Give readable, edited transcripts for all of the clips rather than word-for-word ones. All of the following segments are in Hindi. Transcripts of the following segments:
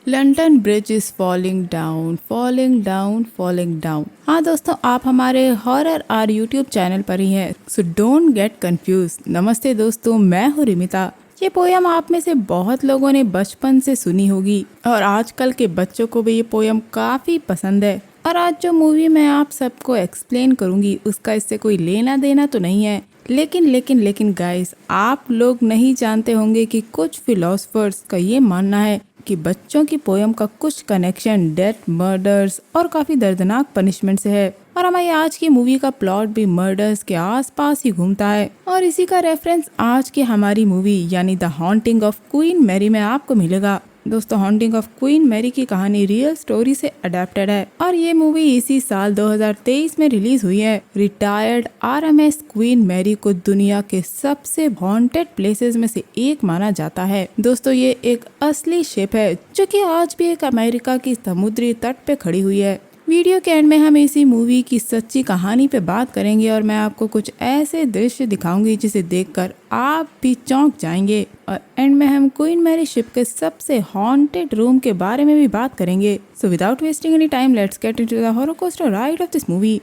London bridge is falling down falling down falling down. हाँ दोस्तों, आप हमारे हॉरर आर यूट्यूब चैनल पर ही हैं, सो डोंट गेट कंफ्यूज। नमस्ते दोस्तों, मैं हूँ रिमिता। ये पोयम आप में से बहुत लोगों ने बचपन से सुनी होगी और आजकल के बच्चों को भी ये पोयम काफी पसंद है। और आज जो मूवी मैं आप सबको एक्सप्लेन करूंगी उसका इससे कोई लेना देना तो नहीं है, लेकिन गाइस, आप लोग नहीं जानते होंगे कि कुछ फिलोसफर्स का ये मानना है कि बच्चों की पोयम का कुछ कनेक्शन डेथ, मर्डर्स और काफी दर्दनाक पनिशमेंट से है। और हमारी आज की मूवी का प्लॉट भी मर्डर्स के आसपास ही घूमता है और इसी का रेफरेंस आज की हमारी मूवी यानी the haunting of Queen Mary में आपको मिलेगा। दोस्तों, हॉन्टिंग ऑफ क्वीन मैरी की कहानी रियल स्टोरी से अडेप्टेड है और ये मूवी इसी साल 2023 में रिलीज हुई है। रिटायर्ड आरएमएस क्वीन मैरी को दुनिया के सबसे हॉन्टेड प्लेसेस में से एक माना जाता है। दोस्तों, ये एक असली शिप है जो कि आज भी एक अमेरिका की समुद्री तट पे खड़ी हुई है। वीडियो के एंड में हम इसी मूवी की सच्ची कहानी पे बात करेंगे और मैं आपको कुछ ऐसे दृश्य दिखाऊंगी जिसे देखकर आप भी चौंक जाएंगे। और एंड में हम क्वीन मैरी शिप के सबसे हॉन्टेड रूम के बारे में भी बात करेंगे। So without wasting any time, let's get into the horror coaster ride of this movie.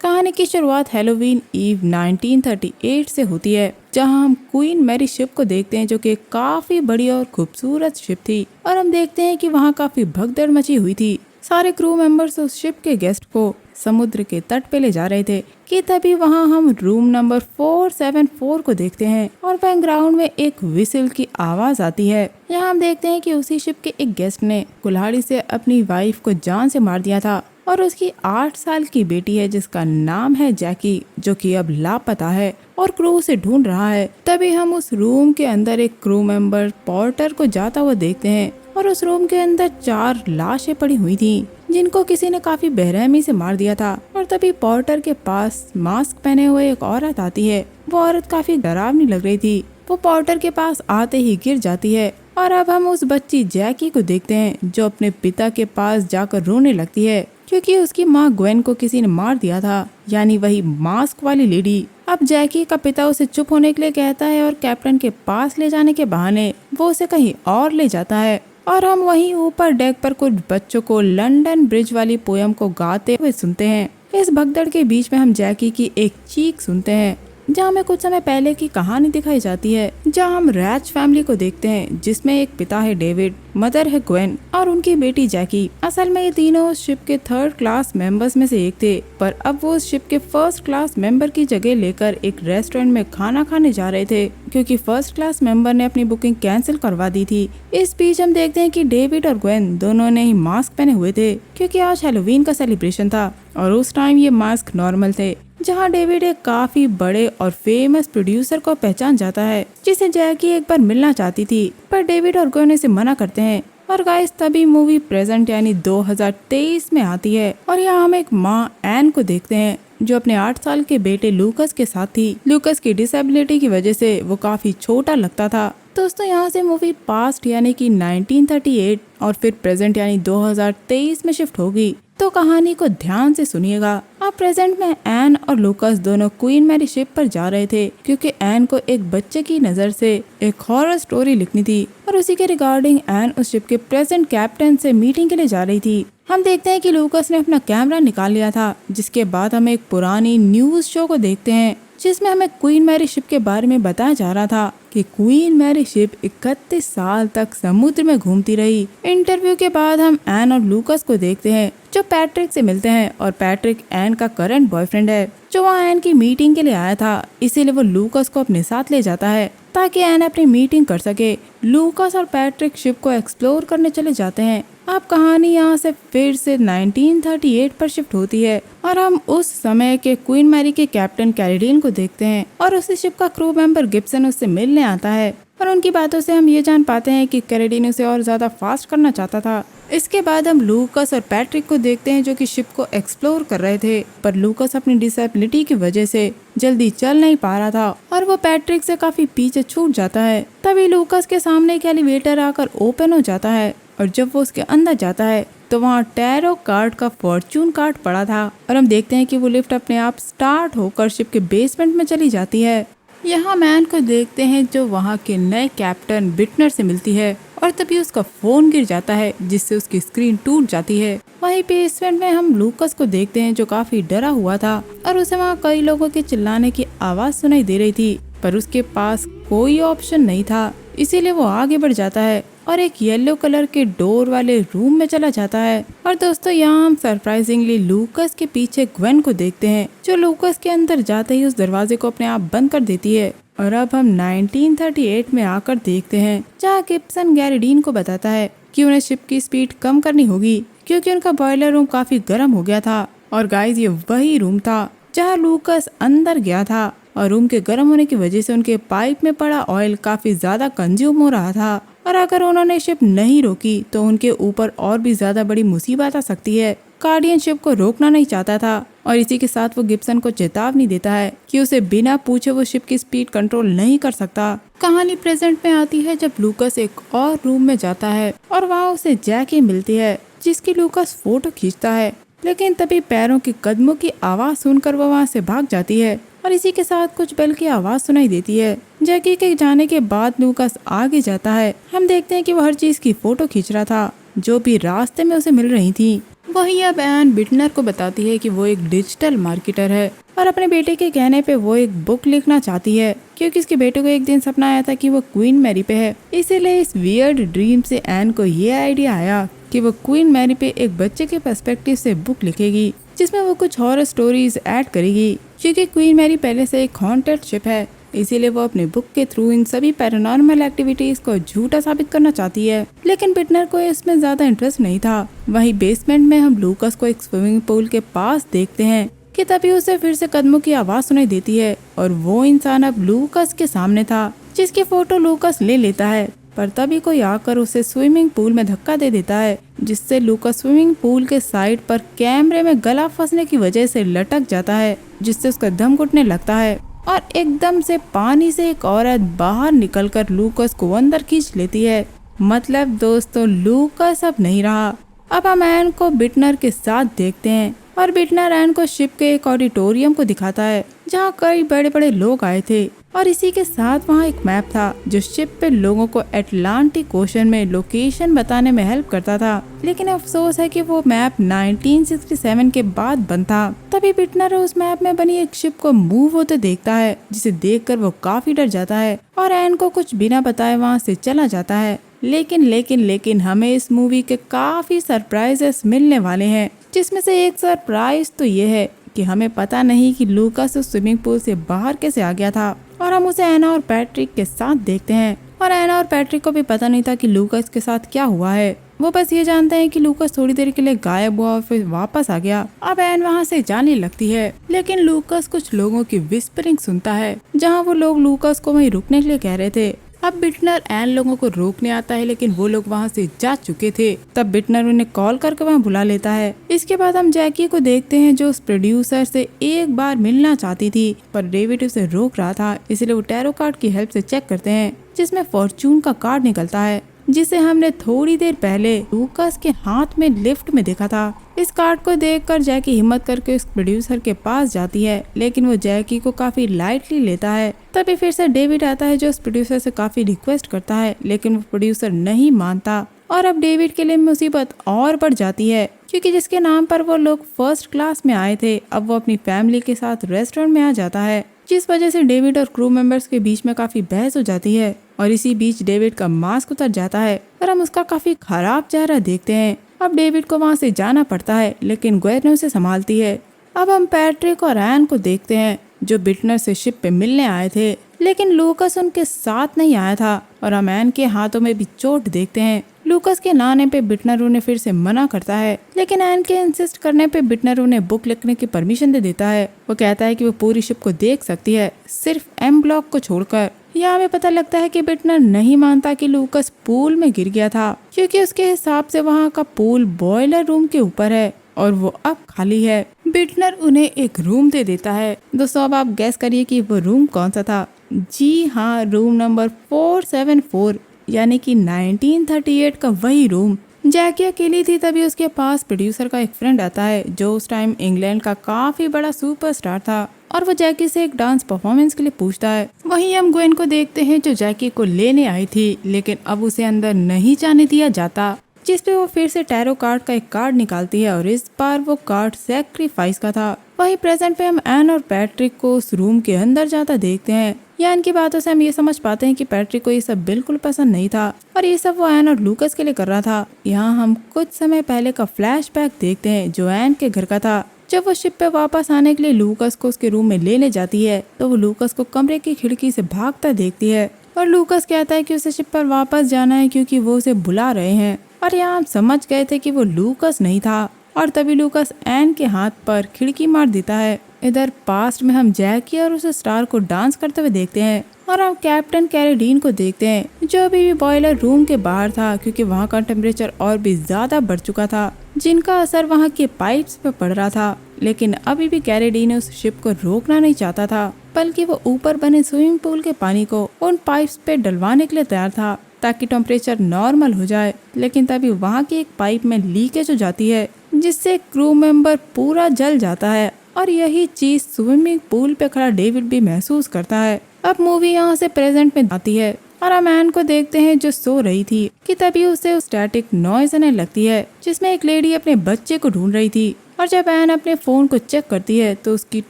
कहानी की शुरुआत हैलोवीन ईव 1938 से होती है, जहां हम क्वीन मैरी शिप को देखते हैं जो कि काफी बड़ी और खूबसूरत शिप थी। और हम देखते हैं कि वहां काफी भगदड़ मची हुई थी। सारे क्रू मेंबर्स उस शिप के गेस्ट को समुद्र के तट पे ले जा रहे थे कि तभी वहां हम रूम नंबर 474 को देखते हैं और बैकग्राउंड में एक विसिल की आवाज आती है। यहाँ हम देखते हैं कि उसी शिप के एक गेस्ट ने कुल्हाड़ी से अपनी वाइफ को जान से मार दिया था और उसकी 8 साल की बेटी है जिसका नाम है जैकी, जो कि अब लापता है और क्रू उसे ढूंढ रहा है। तभी हम उस रूम के अंदर एक क्रू मेंबर पोर्टर को जाता हुआ देखते हैं और उस रूम के अंदर 4 लाशें पड़ी हुई थी जिनको किसी ने काफी बेरहमी से मार दिया था। और तभी पोर्टर के पास मास्क पहने हुए एक औरत आती है। वो औरत काफी डरावनी लग रही थी। वो पोर्टर के पास आते ही गिर जाती है और अब हम उस बच्ची जैकी को देखते हैं जो अपने पिता के पास जाकर रोने लगती है क्योंकि उसकी माँ ग्वेन को किसी ने मार दिया था, यानी वही मास्क वाली लेडी। अब जैकी का पिता उसे चुप होने के लिए कहता है और कैप्टन के पास ले जाने के बहाने वो उसे कहीं और ले जाता है। और हम वहीं ऊपर डेक पर कुछ बच्चों को लंदन ब्रिज वाली पोयम को गाते हुए सुनते हैं। इस भगदड़ के बीच में हम जैकी की एक चीख सुनते हैं जहाँ हमें कुछ समय पहले की कहानी दिखाई जाती है, जहाँ हम रैच फैमिली को देखते हैं जिसमें एक पिता है डेविड, मदर है ग्वेन और उनकी बेटी जैकी। असल में ये तीनों उस शिप के 3rd क्लास मेंबर्स में से एक थे, पर अब वो उस शिप के 1st क्लास मेंबर की जगह लेकर एक रेस्टोरेंट में खाना खाने जा रहे थे क्योंकि 1st क्लास मेंबर ने अपनी बुकिंग कैंसिल करवा दी थी। इस बीच हम देखते हैं कि डेविड और ग्वेन दोनों ने ही मास्क पहने हुए थे क्योंकि आज हैलोवीन का सेलिब्रेशन था और उस टाइम ये मास्क नॉर्मल थे। जहां डेविड एक काफी बड़े और फेमस प्रोड्यूसर को पहचान जाता है जिसे जैकी एक बार मिलना चाहती थी, पर डेविड और ग्वेन इसे मना करते हैं। और गाइस, तभी मूवी प्रेजेंट यानी 2023 में आती है और यहाँ हम एक माँ एन को देखते हैं जो अपने 8 साल के बेटे लूकस के साथ थी। लूकस की डिसेबिलिटी की वजह से वो काफी छोटा लगता था। दोस्तों, यहाँ से मूवी पास्ट यानी कि 1938 और फिर प्रेजेंट यानी 2023 में शिफ्ट होगी। तो कहानी को ध्यान से सुनिएगा। अब प्रेजेंट में एन और लूकस दोनों क्वीन मैरी शिप पर जा रहे थे क्योंकि एन को एक बच्चे की नजर से एक हॉरर स्टोरी लिखनी थी और उसी के रिगार्डिंग एन उस शिप के प्रेजेंट कैप्टन से मीटिंग के लिए जा रही थी। हम देखते हैं कि लूकस ने अपना कैमरा निकाल लिया था, जिसके बाद हम एक पुरानी न्यूज शो को देखते हैं जिसमें हमें क्वीन मैरी शिप के बारे में बताया जा रहा था कि क्वीन मैरी शिप 31 साल तक समुद्र में घूमती रही। इंटरव्यू के बाद हम एन और लूकस को देखते हैं जो पैट्रिक से मिलते हैं और पैट्रिक एन का करंट बॉयफ्रेंड है जो वहाँ एन की मीटिंग के लिए आया था, इसीलिए वो लूकस को अपने साथ ले जाता है ताकि एन अपनी मीटिंग कर सके। लूकस और पैट्रिक शिप को एक्सप्लोर करने चले जाते हैं। अब कहानी यहाँ से फिर से 1938 पर शिफ्ट होती है और हम उस समय के क्वीन मैरी के कैप्टन कैरेडीन को देखते हैं और उसी शिप का क्रू मेंबर गिब्सन उससे मिलने आता है और उनकी बातों से हम ये जान पाते हैं कि कैरेडीन उसे और ज्यादा फास्ट करना चाहता था। इसके बाद हम लूकस और पैट्रिक को देखते हैं जो कि शिप को एक्सप्लोर कर रहे थे, पर लूकस अपनी डिसेबिलिटी की वजह से जल्दी चल नहीं पा रहा था और वो पैट्रिक से काफी पीछे छूट जाता है। तभी लूकस के सामने एक एलिवेटर आकर ओपन हो जाता है और जब वो उसके अंदर जाता है तो वहाँ टैरो कार्ड का फॉर्चून कार्ड पड़ा था और हम देखते हैं कि वो लिफ्ट अपने आप स्टार्ट होकर शिप के बेसमेंट में चली जाती है। यहाँ मैन को देखते हैं जो वहाँ के नए कैप्टन बिटनर से मिलती है और तभी उसका फोन गिर जाता है जिससे उसकी स्क्रीन टूट जाती है। वहीं पे इस इवेंट में हम लूकस को देखते हैं जो काफी डरा हुआ था और उसे वहाँ कई लोगों के चिल्लाने की आवाज सुनाई दे रही थी, पर उसके पास कोई ऑप्शन नहीं था, इसीलिए वो आगे बढ़ जाता है और एक येलो कलर के डोर वाले रूम में चला जाता है। और दोस्तों यहाँ हम सरप्राइजिंगली लूकस के पीछे ग्वेन को देखते हैं जो लूकस के अंदर जाते ही उस दरवाजे को अपने आप बंद कर देती है। और अब हम 1938 में आकर देखते हैं जहाँ गिब्सन गैरीडीन को बताता है कि उन्हें शिप की स्पीड कम करनी होगी क्योंकि उनका बॉयलर रूम काफी गर्म हो गया था। और गाइस ये वही रूम था जहाँ लूकस अंदर गया था और रूम के गर्म होने की वजह से उनके पाइप में पड़ा ऑयल काफी ज्यादा कंज्यूम हो रहा था और अगर उन्होंने शिप नहीं रोकी तो उनके ऊपर और भी ज्यादा बड़ी मुसीबत आ सकती है। गार्डियन शिप को रोकना नहीं चाहता था और इसी के साथ वो गिब्सन को चेतावनी देता है कि उसे बिना पूछे वो शिप की स्पीड कंट्रोल नहीं कर सकता। कहानी प्रेजेंट में आती है जब लूकस एक और रूम में जाता है और वहाँ उसे जैकी मिलती है जिसकी लूकस फोटो खींचता है, लेकिन तभी पैरों की कदमों की आवाज सुनकर वो वहाँ से भाग जाती है और इसी के साथ कुछ बेल की आवाज सुनाई देती है। जैकी के जाने के बाद लूकस आगे जाता है। हम देखते हैं कि वो हर चीज की फोटो खींच रहा था जो भी रास्ते में उसे मिल रही थी। वहीं अब एन बिटनर को बताती है कि वो एक डिजिटल मार्केटर है और अपने बेटे के कहने पे वो एक बुक लिखना चाहती है क्योंकि उसके बेटे को एक दिन सपना आया था कि वो क्वीन मैरी पे है। इसीलिए इस वियर्ड ड्रीम से एन को ये आइडिया आया कि वो क्वीन मैरी पे एक बच्चे के पर्सपेक्टिव से बुक लिखेगी जिसमें वो कुछ हॉरर स्टोरीज ऐड करेगी क्योंकि क्वीन मैरी पहले से एक हॉन्टेड शिप है। इसीलिए वो अपने बुक के थ्रू इन सभी पैरानॉर्मल एक्टिविटीज को झूठा साबित करना चाहती है, लेकिन बिटनर को इसमें ज्यादा इंटरेस्ट नहीं था। वहीं बेसमेंट में हम लूकस को एक स्विमिंग पूल के पास देखते हैं कि तभी उसे फिर से कदमों की आवाज सुनाई देती है और वो इंसान अब लूकस के सामने था जिसकी फोटो लूकस ले लेता है, पर तभी कोई आकर उसे स्विमिंग पूल में धक्का दे देता है जिससे लूकस स्विमिंग पूल के साइड पर कैमरे में गला फंसने की वजह से लटक जाता है जिससे उसका दम घुटने लगता है और एकदम से पानी से एक औरत बाहर निकलकर लूकस को अंदर खींच लेती है। मतलब दोस्तों लूकस अब नहीं रहा। अब हम एन को बिटनर के साथ देखते हैं और बिटनर एन को शिप के एक ऑडिटोरियम को दिखाता है जहाँ कई बड़े बड़े लोग आए थे और इसी के साथ वहाँ एक मैप था जो शिप पे लोगों को अटलांटिक ओशन में लोकेशन बताने में हेल्प करता था, लेकिन अफसोस है कि वो मैप 1967 के बाद बन था। तभी बिटनर उस मैप में बनी एक शिप को मूव होते देखता है जिसे देखकर वो काफी डर जाता है और एन को कुछ बिना बताए वहाँ से चला जाता है। लेकिन हमें इस मूवी के काफी सरप्राइजेस मिलने वाले हैं, जिसमें से एक सरप्राइज तो ये है कि हमें पता नहीं कि लूकास उस स्विमिंग पूल से बाहर कैसे आ गया था और हम उसे एना और पैट्रिक के साथ देखते हैं और एना और पैट्रिक को भी पता नहीं था कि लूकास के साथ क्या हुआ है। वो बस ये जानते हैं कि लूकास थोड़ी देर के लिए गायब हुआ और फिर वापस आ गया। अब एन वहाँ से जाने लगती है, लेकिन लूकास कुछ लोगों की विस्परिंग सुनता है जहाँ वो लोग लूकास को वहीं रुकने के लिए कह रहे थे। अब बिटनर एन लोगों को रोकने आता है, लेकिन वो लोग वहाँ से जा चुके थे। तब बिटनर उन्हें कॉल करके वहाँ बुला लेता है। इसके बाद हम जैकी को देखते हैं जो उस प्रोड्यूसर से एक बार मिलना चाहती थी, पर डेविड उसे रोक रहा था। इसलिए वो टैरो कार्ड की हेल्प से चेक करते हैं जिसमें फॉर्चून का कार्ड निकलता है जिसे हमने थोड़ी देर पहले लूकास के हाथ में लिफ्ट में देखा था। इस कार्ड को देखकर जैकी हिम्मत करके उस प्रोड्यूसर के पास जाती है, लेकिन वो जैकी को काफी लाइटली लेता है। तभी फिर से डेविड आता है जो उस प्रोड्यूसर से काफी रिक्वेस्ट करता है, लेकिन वो प्रोड्यूसर नहीं मानता और अब डेविड के लिए मुसीबत और बढ़ जाती है क्योंकि जिसके नाम पर वो लोग फर्स्ट क्लास में आए थे अब वो अपनी फैमिली के साथ रेस्टोरेंट में आ जाता है, जिस वजह से डेविड और क्रू मेंबर्स के बीच में काफी बहस हो जाती है। और इसी बीच डेविड का मास्क उतर जाता है और हम उसका काफी खराब चेहरा देखते हैं। अब डेविड को वहाँ से जाना पड़ता है, लेकिन ग्वेन उसे संभालती है। अब हम पैट्रिक और एन को देखते हैं जो बिटनर से शिप पे मिलने आए थे, लेकिन लूकास उनके साथ नहीं आया था और हम एन के हाथों में भी चोट देखते हैं। लूकास के ना आने पे बिटनर उन्हें फिर से मना करता है, लेकिन एन के इंसिस्ट करने पे बिटनर उन्हें बुक लिखने की परमिशन दे देता है। वो कहता है कि वो पूरी शिप को देख सकती है, सिर्फ एम ब्लॉक को छोड़कर। यहाँ हमें पता लगता है कि बिटनर नहीं मानता कि लूकास पूल में गिर गया था, क्योंकि उसके हिसाब से वहाँ का पूल बॉयलर रूम के ऊपर है और वो अब खाली है। बिटनर उन्हें एक रूम दे देता है। दोस्तों अब आप गैस करिए कि वो रूम कौन सा था। जी हाँ, रूम नंबर 474 यानी कि 1938 का वही रूम। जैकी अकेली थी, तभी उसके पास प्रोड्यूसर का एक फ्रेंड आता है जो उस टाइम इंग्लैंड का काफी बड़ा सुपरस्टार था और वो जैकी से एक डांस परफॉर्मेंस के लिए पूछता है। वहीं हम ग्वेन को देखते हैं जो जैकी को लेने आई थी, लेकिन अब उसे अंदर नहीं जाने दिया जाता, जिस पे वो फिर से टैरो कार्ड का एक कार्ड निकालती है और इस बार वो कार्ड सैक्रिफाइस का था। वहीं प्रेजेंट पे हम एन और पैट्रिक को उस रूम के अंदर जाता देखते हैं। या इनकी बातों से हम ये समझ पाते हैं कि पैट्रिक को ये सब बिल्कुल पसंद नहीं था और ये सब वो एन और लूकस के लिए कर रहा था। यहाँ हम कुछ समय पहले का फ्लैशबैक देखते हैं जो एन के घर का था। जब वो शिप पे वापस आने के लिए लूकस को उसके रूम में लेने जाती है तो वो लूकस को कमरे की खिड़की से भागता देखती है और लूकस कहता है कि उसे शिप पर वापस जाना है क्योंकि वो उसे बुला रहे हैं। और यहाँ हम समझ गए थे कि वो लूकस नहीं था और तभी लूकस एन के हाथ पर खिड़की मार देता है। इधर पास्ट में हम जैकी और उस स्टार को डांस करते हुए देखते हैं और हम कैप्टन कैरेडीन को देखते हैं जो अभी भी बॉयलर रूम के बाहर था क्योंकि वहाँ का टेम्परेचर और भी ज्यादा बढ़ चुका था जिनका असर वहाँ के पाइप्स पे पड़ रहा था। लेकिन अभी भी कैरेडीन उस शिप को रोकना नहीं चाहता था, बल्कि वो ऊपर बने स्विमिंग पूल के पानी को उन पाइप्स पे डलवाने के लिए तैयार था ताकि टेम्परेचर नॉर्मल हो जाए। लेकिन तभी वहाँ की एक पाइप में लीकेज हो जाती है जिससे क्रू मेंबर पूरा जल जाता है और यही चीज स्विमिंग पूल पे खड़ा डेविड भी महसूस करता है। अब मूवी यहाँ से प्रेजेंट में आती है और हम एन को देखते हैं जो सो रही थी कि तभी उसे स्टैटिक नॉइज आने लगती है जिसमें एक लेडी अपने बच्चे को ढूंढ रही थी। और जब एन अपने फोन को चेक करती है तो उसकी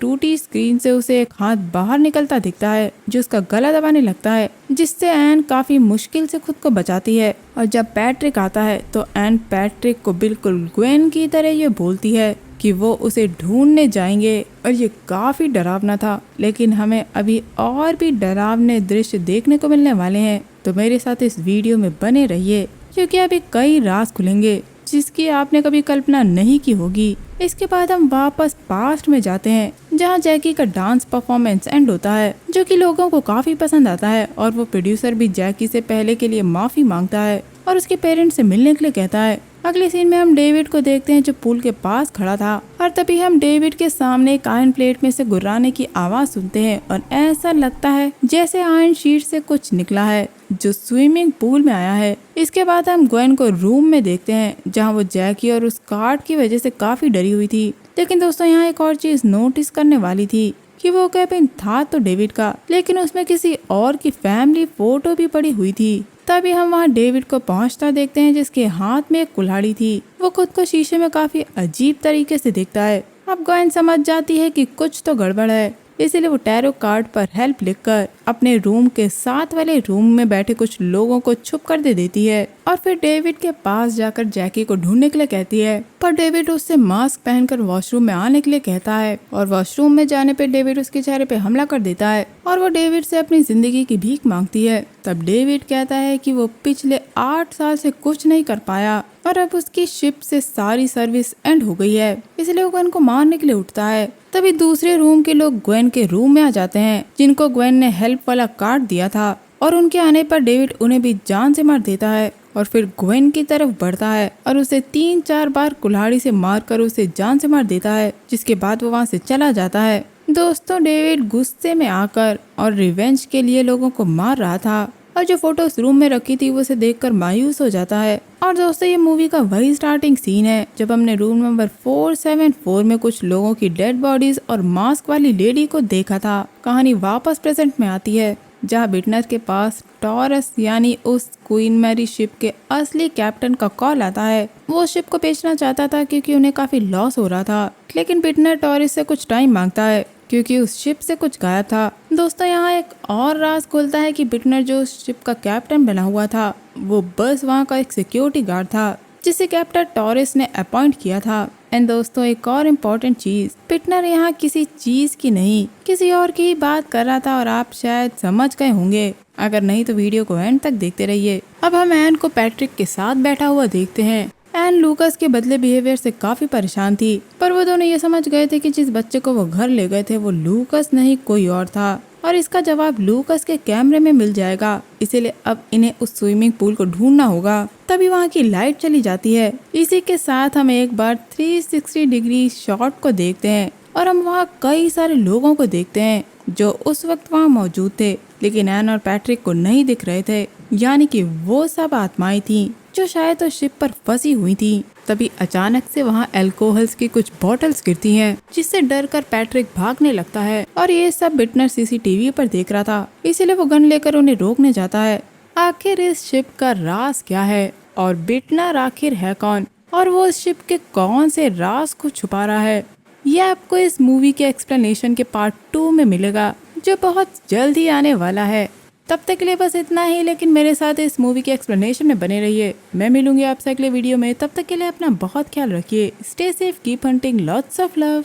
टूटी स्क्रीन से उसे एक हाथ बाहर निकलता दिखता है जो उसका गला दबाने लगता है, जिससे एन काफी मुश्किल से खुद को बचाती है। और जब पैट्रिक आता है तो एन पैट्रिक को बिल्कुल ग्वेन की तरह ये बोलती है कि वो उसे ढूंढने जाएंगे और ये काफी डरावना था। लेकिन हमें अभी और भी डरावने दृश्य देखने को मिलने वाले हैं, तो मेरे साथ इस वीडियो में बने रहिए क्योंकि अभी कई राज खुलेंगे जिसकी आपने कभी कल्पना नहीं की होगी। इसके बाद हम वापस पास्ट में जाते हैं जहां जैकी का डांस परफॉर्मेंस एंड होता है जो कि लोगों को काफी पसंद आता है और वो प्रोड्यूसर भी जैकी से पहले के लिए माफी मांगता है और उसके पेरेंट्स से मिलने के लिए कहता है। अगले सीन में हम डेविड को देखते हैं जो पूल के पास खड़ा था और तभी हम डेविड के सामने एक आयरन प्लेट में से गुर्राने की आवाज सुनते हैं और ऐसा लगता है जैसे आयरन शीट से कुछ निकला है जो स्विमिंग पूल में आया है। इसके बाद हम ग्वेन को रूम में देखते हैं जहां वो जैकी और उस कार्ड की वजह से काफी डरी हुई थी। लेकिन दोस्तों यहाँ एक और चीज नोटिस करने वाली थी कि वो कैबिन था तो डेविड का, लेकिन उसमें किसी और की फैमिली फोटो भी पड़ी हुई थी। तभी हम वहाँ डेविड को पहुँचता देखते हैं जिसके हाथ में एक कुल्हाड़ी थी। वो खुद को शीशे में काफी अजीब तरीके से देखता है। अब ग्वेन समझ जाती है कि कुछ तो गड़बड़ है, इसीलिए वो टैरो कार्ड पर हेल्प लिखकर अपने रूम के साथ वाले रूम में बैठे कुछ लोगों को छुप कर दे देती है और फिर डेविड के पास जाकर जैकी को ढूंढने के लिए कहती है। पर डेविड उससे मास्क पहनकर वॉशरूम में आने के लिए कहता है और वॉशरूम में जाने पे डेविड उसके चेहरे पे हमला कर देता है और वो डेविड से अपनी जिंदगी की भीख मांगती है। तब डेविड कहता है कि वो पिछले 8 साल से कुछ नहीं कर पाया और अब उसकी शिप से सारी सर्विस एंड हो गई है, इसलिए वो ग्वेन को मारने के लिए उठता है। तभी दूसरे रूम के लोग ग्वेन के रूम में आ जाते हैं जिनको ग्वेन ने हेल्प वाला कार्ड दिया था और उनके आने पर डेविड उन्हें भी जान से मार देता है और फिर ग्वेन की तरफ बढ़ता है और उसे 3-4 बार कुल्हाड़ी से मारकर उसे जान से मार देता है, जिसके बाद वो वहाँ से चला जाता है। दोस्तों डेविड गुस्से में आकर और रिवेंज के लिए लोगों को मार रहा था और जो फोटोस रूम में रखी थी वो उसे देखकर मायूस हो जाता है। और दोस्तों ये मूवी का वही स्टार्टिंग सीन है जब हमने रूम नंबर 474 में कुछ लोगों की डेड बॉडीज और मास्क वाली लेडी को देखा था। कहानी वापस प्रेजेंट में आती है जहाँ बिटनर के पास टॉरस यानी उस क्वीन मैरी शिप के असली कैप्टन का कॉल आता है। वो शिप को बेचना चाहता था क्योंकि उन्हें काफी लॉस हो रहा था, लेकिन बिटनर टॉरस से कुछ टाइम मांगता है क्योंकि उस शिप से कुछ गायब था। दोस्तों यहाँ एक और राज खुलता है कि बिटनर जो उस शिप का कैप्टन बना हुआ था वो बस वहाँ का एक सिक्योरिटी गार्ड था जिसे कैप्टन टॉरस ने अपॉइंट किया था। एंड दोस्तों एक और इम्पोर्टेंट चीज, बिटनर यहाँ किसी चीज की नहीं किसी और की ही बात कर रहा था और आप शायद समझ गए होंगे, अगर नहीं तो वीडियो को एंड तक देखते रहिए। अब हम एन को पैट्रिक के साथ बैठा हुआ देखते हैं। एन लूकस के बदले बिहेवियर से काफी परेशान थी, पर वो दोनों ये समझ गए थे कि जिस बच्चे को वो घर ले गए थे वो लूकस नहीं कोई और था और इसका जवाब लूकस के कैमरे में मिल जाएगा, इसीलिए अब इन्हें उस स्विमिंग पूल को ढूंढना होगा। तभी वहाँ की लाइट चली जाती है। इसी के साथ हम एक बार 360 डिग्री शॉट को देखते हैं और हम वहाँ कई सारे लोगों को देखते हैं जो उस वक्त वहाँ मौजूद थे, लेकिन एन और पैट्रिक को नहीं दिख रहे थे, यानी कि वो सब आत्माएं थीं जो शायद उस शिप पर फंसी हुई थी। तभी अचानक से वहाँ अल्कोहल्स की कुछ बॉटल्स गिरती हैं, जिससे डर कर पैट्रिक भागने लगता है और ये सब बिटनर सीसीटीवी पर देख रहा था, इसीलिए वो गन लेकर उन्हें रोकने जाता है। आखिर इस शिप का राज क्या है और बिटनर आखिर है कौन और वो इस शिप के कौन से राज को छुपा रहा है, ये आपको इस मूवी के एक्सप्लेनेशन के पार्ट 2 में मिलेगा, जो बहुत जल्द ही आने वाला है। तब तक के लिए बस इतना ही, लेकिन मेरे साथ इस मूवी के एक्सप्लेनेशन में बने रहिए। मैं मिलूंगी आपसे अगले वीडियो में, तब तक के लिए अपना बहुत ख्याल रखिए। Stay safe, keep hunting, lots of love.